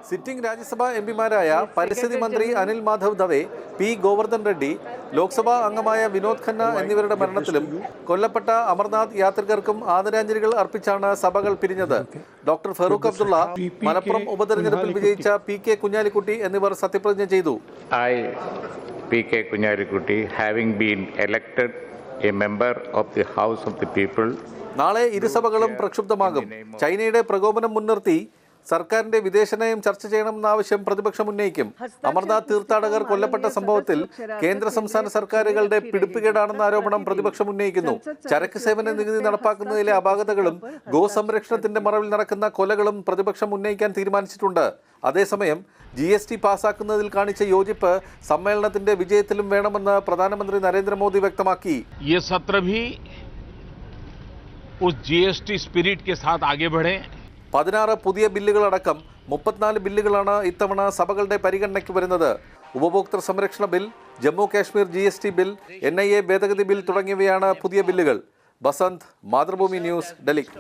Sitting രാജ്യസഭാ എംപിമാരായ പരിസ്ഥിതി മന്ത്രി Anil Madhav Dave, P Govardhan Reddy, Lok Sabha അംഗമായ വിനോദ് ഖന്ന എന്നിവരുടെ മരണത്തിലും കൊല്ലപ്പെട്ട അമർനാഥ് യാത്രികർക്കും ആദരാഞ്ജലികൾ അർപ്പിച്ചാണ് സഭകൾ പിരിഞ്ഞത്. ഡോക്ടർ ഫറൂഖ് അബ്ദുള്ള, മലപ്പുറം ഉപതെരഞ്ഞെടുപ്പിൽ വിജയിച്ച പി കെ കുഞ്ഞാലിക്കുട്ടി എന്നിവർ സത്യപ്രതിജ്ഞ ചെയ്തു. P.K. Kunyalikutti, having been elected a member of the House of the People. നാളെ ഇരുസഭകളും പ്രക്ഷുബ്ധമാകും. ചൈനയുടെ പ്രകോപനം മുൻനിർത്തി സർക്കാരിന്റെ വിദേശനയം ചർച്ച ചെയ്യണമെന്ന ആവശ്യം പ്രതിപക്ഷം ഉന്നയിക്കും. അമർനാഥ് തീർത്ഥാടകർ കൊല്ലപ്പെട്ട സംഭവത്തിൽ കേന്ദ്ര സംസ്ഥാന സർക്കാരുകളുടെ പിടിപ്പുകേടാണെന്ന ആരോപണം പ്രതിപക്ഷം ഉന്നയിക്കുന്നു. ചരക്ക് സേവന നികുതി നടപ്പാക്കുന്നതിലെ അപാകതകളും ഗോസംരക്ഷണത്തിന്റെ മറവിൽ നടക്കുന്ന കൊലകളും പ്രതിപക്ഷം ഉന്നയിക്കാൻ തീരുമാനിച്ചിട്ടുണ്ട്. അതേസമയം GST പാസാക്കുന്നതിൽ കാണിച്ച യോജിപ്പ് സമ്മേളനത്തിന്റെ വിജയത്തിലും വേണമെന്ന് പ്രധാനമന്ത്രി നരേന്ദ്രമോദി വ്യക്തമാക്കി. ये सत्र भी उस GST स्पिरिट के साथ आगे बढ़े. 16 പുതിയ ബില്ലുകളടക്കം 34 ബില്ലുകളാണ് ഇത്തവണ സഭകളുടെ പരിഗണനയ്ക്ക് വരുന്നത്. ഉപഭോക്തൃ സംരക്ഷണ bill, Jammu Kashmir GST bill, NIA ഭേദഗതി ബിൽ തുടങ്ങിയവയാണ് പുതിയ ബില്ലുകൾ. ബസന്ത്, മാതൃഭൂമി ന്യൂസ്, ഡൽഹി.